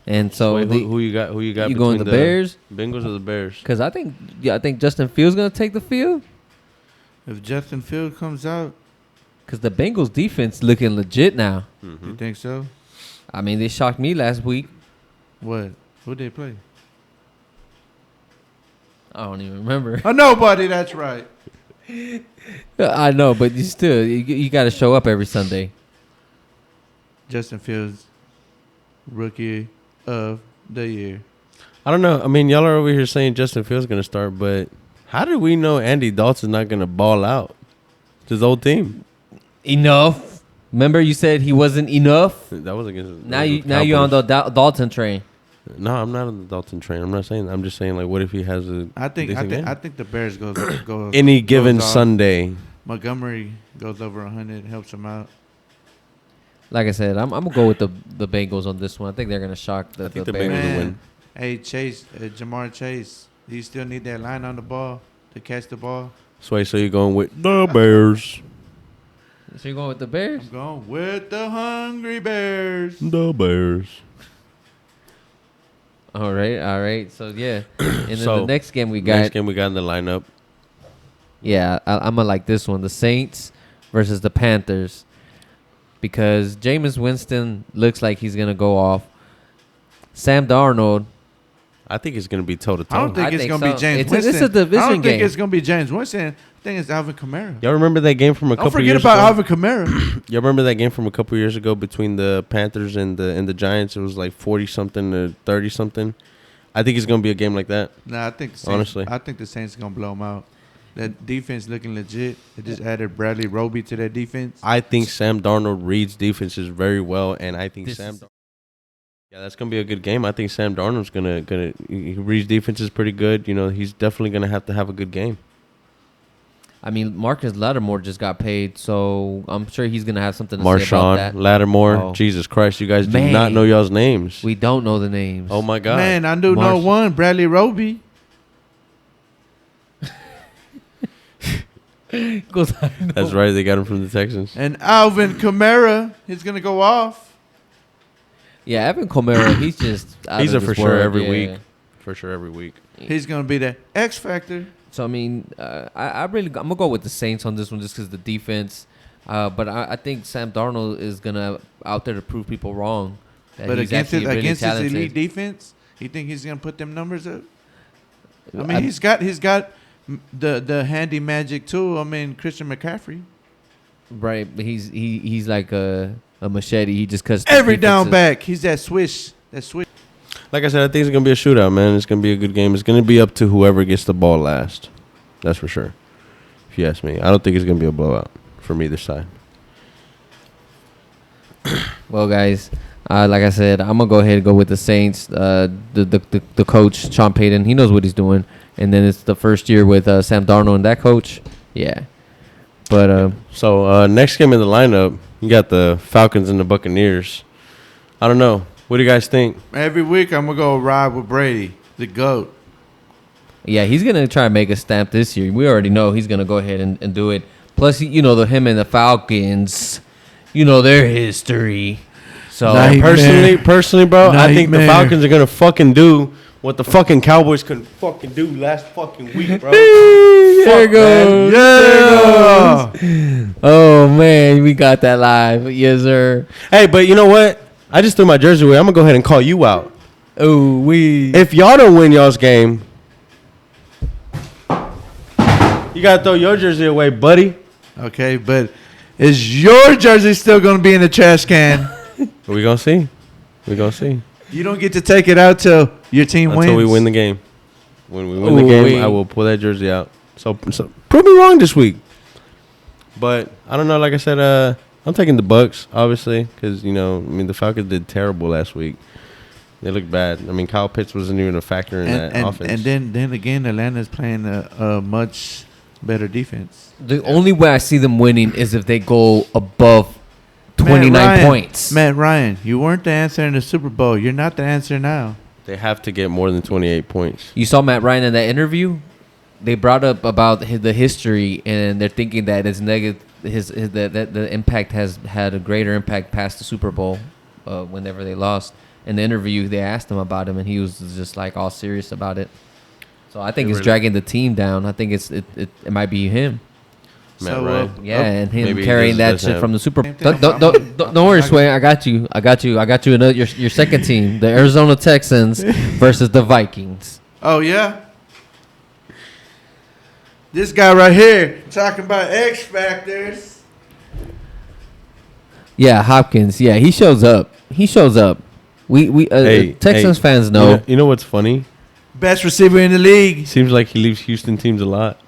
And so Wait, who you got? Who you got? you going the Bears? Bengals or the Bears? Because I think Justin Fields gonna take the field. If Justin Field comes out, Because the Bengals defense looking legit now. you think so? I mean, they shocked me last week. What? Who they play? I don't even remember. Oh, nobody. That's right. I know, but you got to show up every Sunday. Justin Fields, rookie of the year. I don't know. I mean, y'all are over here saying Justin Fields going to start, but how do we know Andy Dalton's not going to ball out? It's his old team. Enough. Remember you said he wasn't enough? That was against. Now you're on the Dalton train. No, I'm not on the Dalton train. I'm not saying. I'm just saying, like, what if he has a? I think the Bears go any given goes off. Sunday. Montgomery goes over 100, helps him out. Like I said, I'm gonna go with the Bengals on this one. I think they're gonna shock the think the Bears. Bengals will win. Hey, Chase, Jamar Chase, do you still need that line on the ball to catch the ball? So you're going with the Bears. So you're going with the Bears? I'm going with the Hungry Bears. The Bears. All right. So yeah, and then So, the next game we got. in the lineup. Yeah, I'm gonna like this one: the Saints versus the Panthers, because Jameis Winston looks like he's gonna go off. Sam Darnold. I think it's going to be toe to I don't toe. think I it's think going to so. be James It's Winston. a division I don't think game. it's going to be James Winston. I think it's Alvin Kamara. Y'all remember that game from a Don't couple forget years about ago? Alvin Kamara. Y'all remember that game from a couple years ago between the Panthers and the Giants? It was like 40-something to 30-something. I think it's going to be a game like that. Nah, I think the Saints, Honestly. I think the Saints are going to blow them out. That defense looking legit. They just added Bradley Roby to their defense. I think Sam Darnold reads defenses very well, and I think This is- Yeah, that's gonna be a good game. I think Sam Darnold's gonna he reads defenses pretty good. You know, he's definitely gonna have to have a good game. I mean, Marcus Lattimore just got paid, so I'm sure he's gonna have something to say about that. Marshawn Lattimore, Oh. Jesus Christ, you guys do Man. not know y'all's names. We don't know the names. Oh my God, Man, I do know Marsh- one. Bradley Roby. that's right. They got him from the Texans. And Alvin Kamara is going to go off. Yeah, Evan Kamara, he's just out He's of a this for sure world, every yeah. week. For sure every week. He's going to be the X factor. So I mean, I'm gonna go with the Saints on this one just because the defense. But I think Sam Darnold is gonna out there to prove people wrong. That But he's against actually really his talented. elite defense, you think he's going to put them numbers up? I mean, I- he's got the handy magic too. I mean, Christian McCaffrey. Right, but he's like a machete. He just cuts Every down defenses. back, he's that swish. Like I said, I think it's gonna be a shootout, man. It's gonna be a good game. It's gonna be up to whoever gets the ball last. That's for sure. If you ask me, I don't think it's gonna be a blowout from either side. Well, guys, like I said, I'm gonna go ahead and go with the Saints. The coach Sean Payton, he knows what he's doing, and then it's the first year with Sam Darnold and that coach. Yeah, but So next game in the lineup, you got the Falcons and the Buccaneers. I don't know. What do you guys think? Every week, I'm gonna go ride with Brady, the GOAT. yeah, he's gonna try and make a stamp this year. We already know he's gonna go ahead and do it. Plus, him and the Falcons, their history. So Nightmare. Personally, bro, I think the Nightmare. Falcons are gonna fucking do what the fucking Cowboys couldn't fucking do last fucking week, bro. there Fuck, goes. Yeah. Oh man, we got that live. Yes, sir. Hey, but you know what? I just threw my jersey away. I'm gonna go ahead and call you out. Oh, we. If y'all don't win y'all's game, you gotta throw your jersey away, buddy. Okay, but is your jersey still gonna be in the trash can? We gonna see. We gonna see You don't get to take it out till your team wins. until we win the game. When we win the Ooh, game, wee. I will pull that jersey out. So prove me wrong this week. But I don't know. Like I said, I'm taking the Bucks, obviously, because the Falcons did terrible last week. They looked bad. I mean, Kyle Pitts wasn't even a factor in that offense. And then again, Atlanta's playing a much better defense. The only way I see them winning is if they go above 29 Matt Ryan, points. Matt Ryan, you weren't the answer in the Super Bowl. You're not the answer now. They have to get more than 28 points. You saw Matt Ryan in that interview. They brought up about the history, and they're thinking that it's negative. That the impact has had a greater impact past the Super Bowl, whenever they lost. In the interview, they asked him about him, and he was just like all serious about it. So I think It it's really- dragging the team down. I think it might be him. Matt So, Ryan. Yeah, and him Maybe he carrying that doesn't shit have- from the Super Bowl. Same thing. Don't worry, Sway. I got you. Another your second team, the Arizona Texans versus the Vikings. Oh yeah. This guy right here talking about X factors. Yeah, Hopkins. Yeah, he shows up. He shows up. We Texans fans know. You know what's funny? Best receiver in the league. Seems like he leaves Houston teams a lot.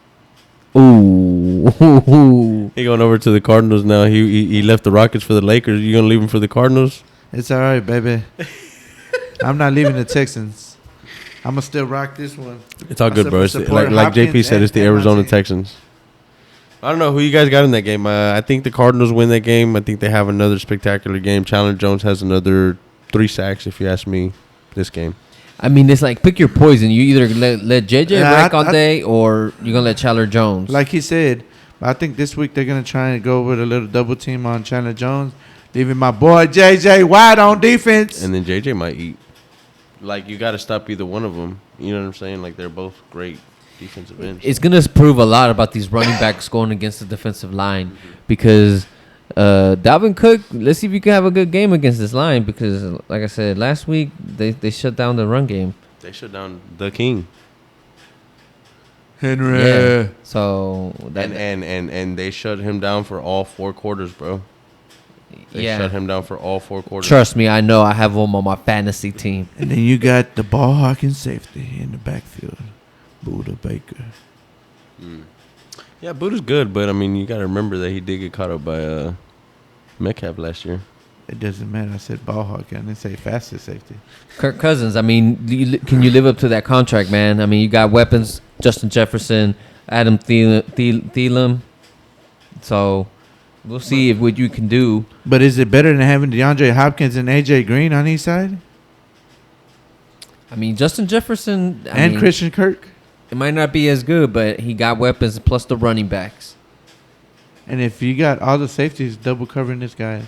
Ooh. He going over to the Cardinals now. He left the Rockets for the Lakers. You gonna leave him for the Cardinals? It's all right, baby. I'm not leaving the Texans. I'm gonna still rock this one. It's all good, bro. It's like JP said, it's the Arizona Texans. I don't know who you guys got in that game. I think the Cardinals win that game. I think they have another spectacular game. Chandler Jones has another 3 sacks, if you ask me, this game. I mean, it's like pick your poison. You either let JJ wreck all day, or you're gonna let Chandler Jones. Like he said, I think this week they're gonna try and go with a little double team on Chandler Jones, leaving my boy JJ wide on defense. And then JJ might eat. Like, you got to stop either one of them. You know what I'm saying? Like, they're both great defensive ends. It's gonna prove a lot about these running backs going against the defensive line, because Dalvin Cook. Let's see if you can have a good game against this line, because, like I said last week, they shut down the run game. They shut down the king. Henry. Yeah. So And they shut him down for all 4 quarters, bro. They shut him down for all 4 quarters. Trust me, I know. I have him on my fantasy team. And then you got the ball hawking safety in the backfield, Buda Baker. Yeah, Buda's good, but I mean, you got to remember that he did get caught up by Metcalf last year. It doesn't matter. I said ball hawking. I didn't say fastest safety. Kirk Cousins. I mean, can you live up to that contract, man? I mean, you got weapons: Justin Jefferson, Adam Thielen. So we'll see if what you can do. But is it better than having DeAndre Hopkins and AJ Green on each side? I mean, Justin Jefferson and Christian Kirk? It might not be as good, but he got weapons plus the running backs. And if you got all the safeties double covering this guy,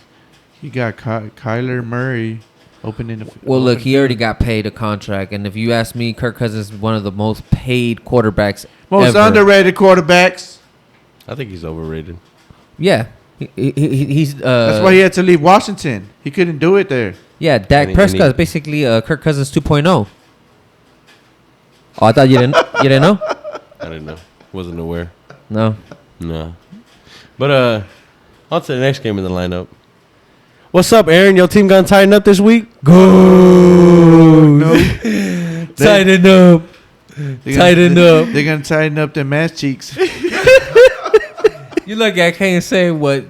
you got Kyler Murray opening the. Well, look, he already got paid a contract, and if you ask me, Kirk Cousins is one of the most paid quarterbacks. Most ever. underrated quarterbacks. I think he's overrated. Yeah, he's. That's why he had to leave Washington. He couldn't do it there. Yeah, Dak Prescott is basically Kirk Cousins 2.0. Oh, I thought you didn't. You didn't know? I didn't know. Wasn't aware. No. But on to the next game in the lineup. What's up, Aaron? Your team gonna tighten up this week? Go. No. Tighten up. Tighten up. They're gonna tighten up their ass cheeks. You look, I can't say what.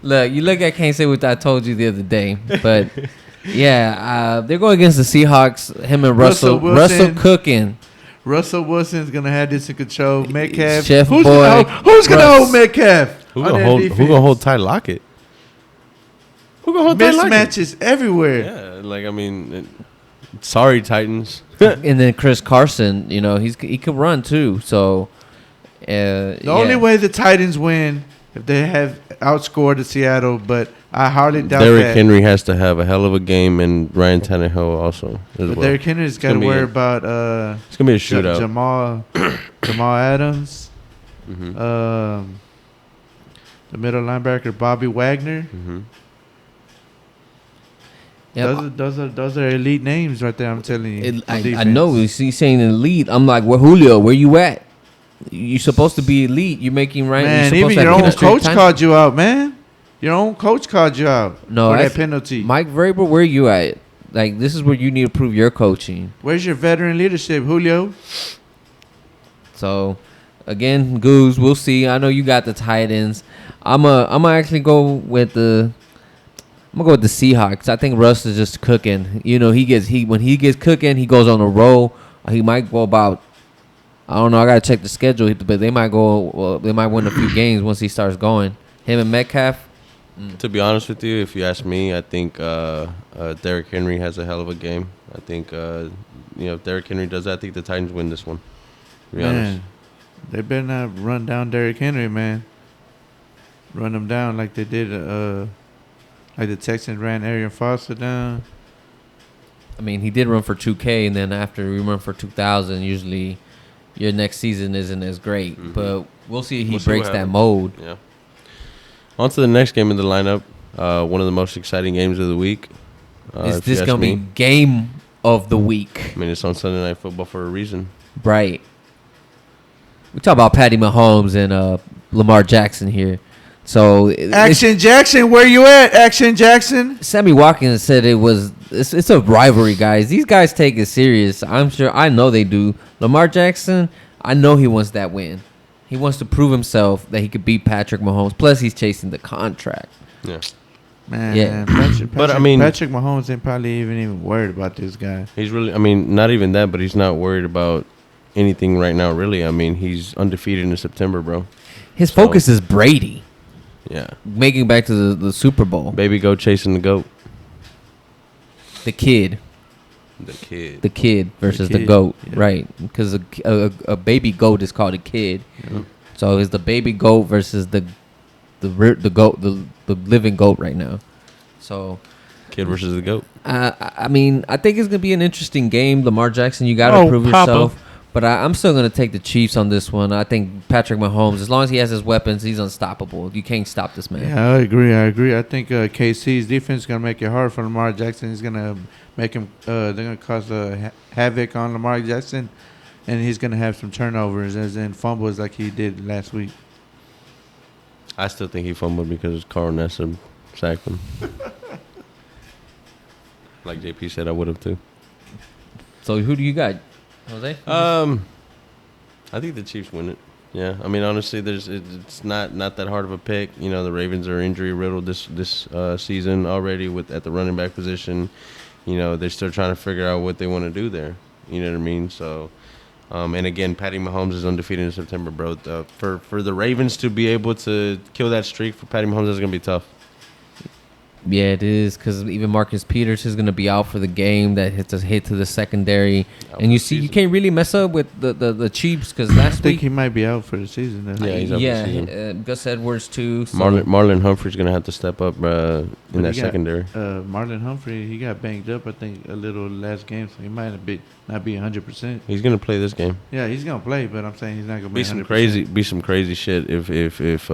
Look, you look, I can't say what I told you the other day, but yeah, they're going against the Seahawks. Him and Russell cooking. Russell Wilson's gonna have this in control. Metcalf. Chef who's boy. Who's gonna hold Metcalf? Who gonna hold Ty Lockett? Who gonna hold Ty Lockett? Mismatches everywhere. Yeah, like, I mean, sorry, Titans. And then Chris Carson, you know, he could run too. So the only way the Titans win if they have outscored the Seattle, but I hardly doubt Derrick that. Henry has to have a hell of a game, and Ryan Tannehill also as well. Derrick Henry's got to worry about it's gonna be a shootout. Jamal Adams, Mm-hmm. The middle linebacker Bobby Wagner. Mm-hmm. Yep. Those are elite names right there. I'm telling you. I know he's saying elite. I'm like, well, Julio, where you at? You're supposed to be elite. You're making right. Man, even your own coach called you out, man. Your own coach called you out for that penalty. Mike Vrabel, where you at? Like, this is where you need to prove your coaching. Where's your veteran leadership, Julio? Again, Goose, we'll see. I know you got the Titans. I'm gonna actually go with the Seahawks. I think Russ is just cooking. You know, when he gets cooking, he goes on a roll. He might go about. I don't know. I gotta check the schedule, but they might go. Well, they might win a few games once he starts going. Him and Metcalf. To be honest with you, if you ask me, I think Derrick Henry has a hell of a game. I think if Derrick Henry does that, I think the Titans win this one. To be honest. They better not run down Derrick Henry, man. Run him down like they did, like the Texans ran Arian Foster down. I mean, he did run for 2K, and then after we run for 2,000, usually your next season isn't as great. Mm-hmm. But we'll see if he breaks that mold. Yeah. On to the next game in the lineup. One of the most exciting games of the week. Is this going to be game of the week? I mean, it's on Sunday Night Football for a reason. Right. We talk about Patty Mahomes and Lamar Jackson here. So Action Jackson, where you at? Action Jackson. Sammy Watkins said it's a rivalry, guys. These guys take it serious. I know they do. Lamar Jackson, I know he wants that win. He wants to prove himself that he could beat Patrick Mahomes. Plus, he's chasing the contract. Yeah. Man, Yeah. But, I mean- Patrick Mahomes ain't probably even worried about this guy. He's really, I mean, not even that, but he's not worried about anything right now, really. I mean, he's undefeated in September, bro. His focus is Brady, Yeah. making it back to the Super Bowl. Baby goat chasing the goat. The kid The kid. versus The the kid, goat, yeah. right? Because a baby goat is called a kid. Yeah. So it's the baby goat versus the goat, the living goat right now. So Kid versus the goat. I mean, I think it's gonna be an interesting game. Lamar Jackson, you got to prove yourself. But I'm still gonna take the Chiefs on this one. I think Patrick Mahomes, as long as he has his weapons, he's unstoppable. You can't stop this man. Yeah, I agree. I think KC's defense is gonna make it hard for Lamar Jackson. He's gonna make him. They're gonna cause havoc on Lamar Jackson, and he's gonna have some turnovers, as in fumbles, like he did last week. I still think he fumbled because Carl Nassib sacked him. Like JP said, I would have too. So who do you got, Jose? I think the Chiefs win it. Yeah, I mean, honestly, it's not that hard of a pick. You know, the Ravens are injury riddled this season already at the running back position. You know, they're still trying to figure out what they want to do there. You know what I mean? So, and again, Patty Mahomes is undefeated in September, bro. For the Ravens to be able to kill that streak for Patty Mahomes is gonna be tough. Yeah, it is, because even Marcus Peters is going to be out for the game. That hits a hit to the secondary. Out And you for the see, you season. can't really mess up with the Chiefs, because I last think week, he might be out for the season. Though. Yeah, he's out for the season. Gus Edwards too. So. Marlon Humphrey's gonna have to step up in But that he got, secondary. Marlon Humphrey, he got banged up, I think, a little last game, so he might not be 100%. He's gonna play this game. Yeah, he's gonna play, but I'm saying he's not gonna be Be some 100%. crazy shit if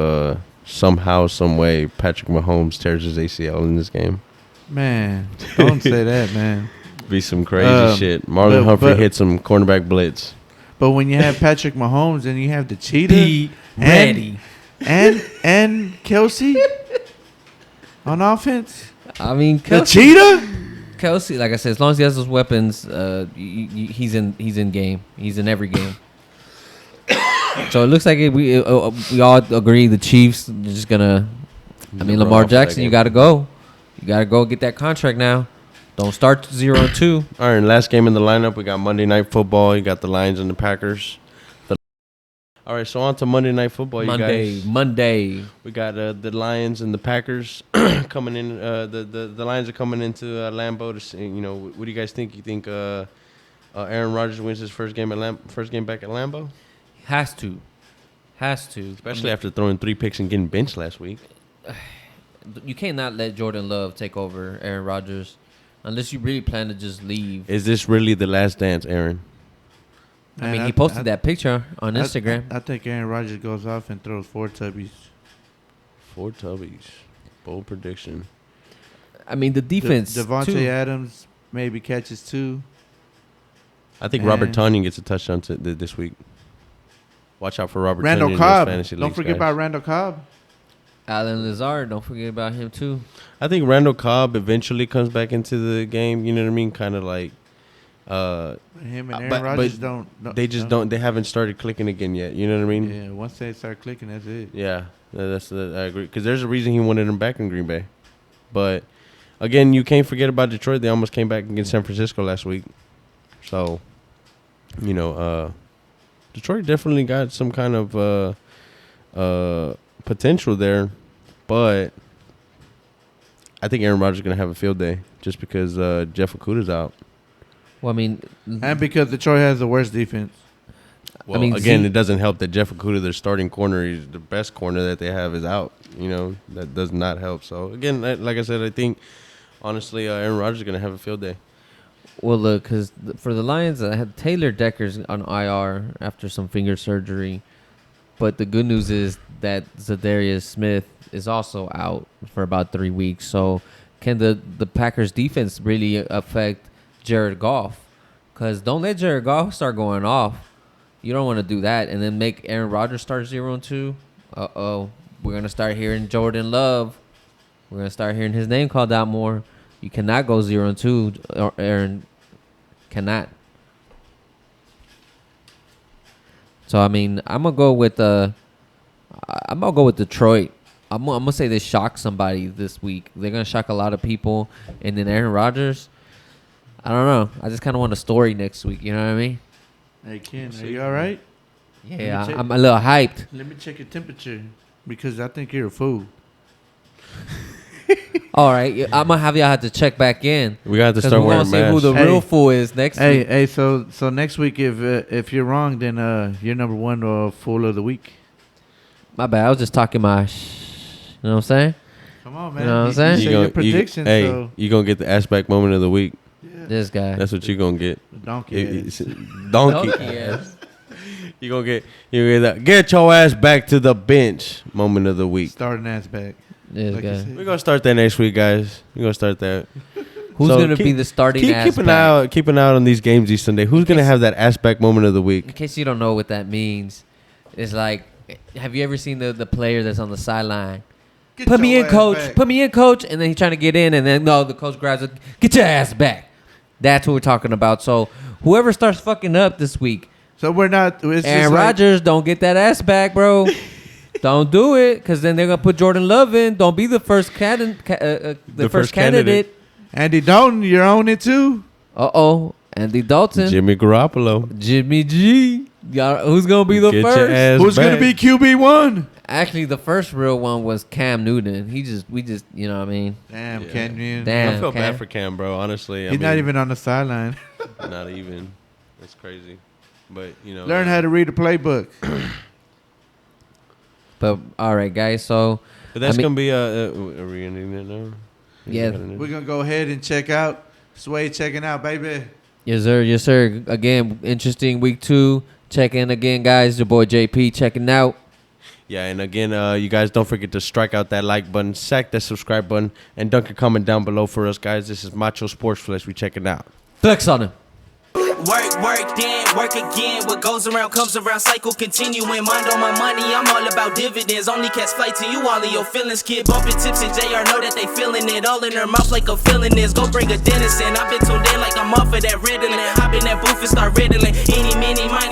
somehow, some way Patrick Mahomes tears his ACL in this game. Man, don't say that, man. Be some crazy shit. Marlon but- Humphrey but- hit some cornerback blitz. But when you have Patrick Mahomes and you have the cheetah Be ready. and Kelsey on offense, I mean, the cheetah. Kelsey, like I said, as long as he has those weapons, he's in game. He's in every game. So it looks like we all agree the Chiefs are just gonna. I mean, Never Lamar off that Jackson, you game. got to go. You got to go get that contract now. Don't start 0-2. All right, last game in the lineup, we got Monday Night Football. You got the Lions and the Packers. All right, so on to Monday Night Football, you guys. Monday. We got the Lions and the Packers coming in. The Lions are coming into Lambeau to see. You know, what do you guys think? You think Aaron Rodgers wins his first game back at Lambeau? Has to. Especially after throwing 3 picks and getting benched last week. You cannot let Jordan Love take over Aaron Rodgers unless you really plan to just leave. Is this really the last dance, Aaron? I mean, Man, he posted that picture on Instagram. I think Aaron Rodgers goes off and throws 4 tubbies. 4 tubbies. Bold prediction. I mean, the defense. Devontae too. Adams maybe catches 2. I think Robert And- Tonyan gets a touchdown this week. Watch out for Robert Randall Tonyan in Cobb. those fantasy Don't leagues, forget guys. about Randall Cobb. Alan Lazard, don't forget about him too. I think Randall Cobb eventually comes back into the game. You know what I mean? Kind of like Him and Aaron but Rodgers don't. they haven't started clicking again yet. You know what I mean? Yeah, once they start clicking, that's it. Yeah, I agree. Because there's a reason he wanted him back in Green Bay. But again, you can't forget about Detroit. They almost came back against San Francisco last week. So, you know, Detroit definitely got some kind of potential there, but I think Aaron Rodgers is gonna have a field day just because Jeff Okudah's out. Well, I mean, And because Detroit has the worst defense. Well, mean, again, Zeke- it doesn't help that Jeff Okudah, their starting corner, is the best corner that they have, is out. You know, that does not help. So again, like I said, I think honestly, Aaron Rodgers is gonna have a field day. well, look, because for the Lions, I had Taylor Decker's on IR after some finger surgery. But the good news is that Zadarius Smith is also out for about 3 weeks. So can the Packers defense really affect Jared Goff? Because don't let Jared Goff start going off You don't want to do that and then make Aaron Rodgers start 0-2. We're going to start hearing Jordan Love. We're going to start hearing his name called out more. You cannot go 0-2, or Aaron cannot. So I mean, I'm gonna go with Detroit. I'm gonna say they shock somebody this week. They're gonna shock a lot of people, and then Aaron Rodgers. I don't know. I just kind of want a story next week. You know what I mean? Hey Ken, are you all right? Yeah, I'm a little hyped. Let me check your temperature because I think you're a fool. All right, I'm gonna have y'all have to check back in. We got to 'Cause start we're wearing gonna see who the masks. real fool is next week. Hey, so next week if you're wrong, then you're number one fool of the week. My bad. I was just talking my. You know what I'm saying? Come on, man. You know what I'm saying? You say your prediction. Hey, so you gonna get the ass back moment of the week. This guy. That's what you gonna get. donkey. ass. Donkey. ass. You gonna get that. Get your ass back to the bench moment of the week. Starting ass back. This Like you guy. said. We're gonna start that next week, guys. We're gonna start that. Who's So gonna be the starting ass keep an back? eye out, keep an eye out on these games each Sunday. Who's gonna have that ass back moment of the In week? case you don't know what that means, it's like, have you ever seen the player that's on the sideline? Get Put me your in, ass coach. back. Put me in, coach. And then he's trying to get in, and then no, the coach grabs it. Get your ass back. That's what we're talking about. So whoever starts fucking up this week, So we're not. It's Aaron just like- Rodgers, don't get that ass back, bro. Don't do it, because then they're gonna put Jordan Love in. Don't be the first the The first first candidate. Andy Dalton, you're on it too. Andy Dalton, Jimmy Garoppolo. Jimmy G. Y'all, who's gonna be the Get your first? ass Who's gonna back. be QB1? Actually, the first real one was Cam Newton. We just, you know what I mean? Damn, Yeah. Kenyon. Damn. I feel Cam. bad for Cam, bro. Honestly, He's not even on the sideline. Not even. That's crazy. But you know, Learn how to read a playbook. But all right, guys. So But that's I mean- gonna be are we ending it now? Yeah. We're gonna go ahead and check out. Sway checking out, baby. yes, sir. Yes, sir. Again, interesting week 2. Check in again, guys. Your boy JP checking out. Yeah, and again, you guys don't forget to strike out that like button, sack that subscribe button, and dunk a comment down below for us, guys. This is Macho Sports Flesh. We checking out. Flex on him. Work, then work again. What goes around comes around, cycle continuing. Mind on my money, I'm all about dividends. Only catch flights to you, all of your feelings. Kid bumping tips and JR know that they feeling it. All in their mouth like a feeling is. Go bring a dentist in. I've been tuned in like I'm off of that Ritalin. Hop in that booth and start riddling. Any, mini, miny.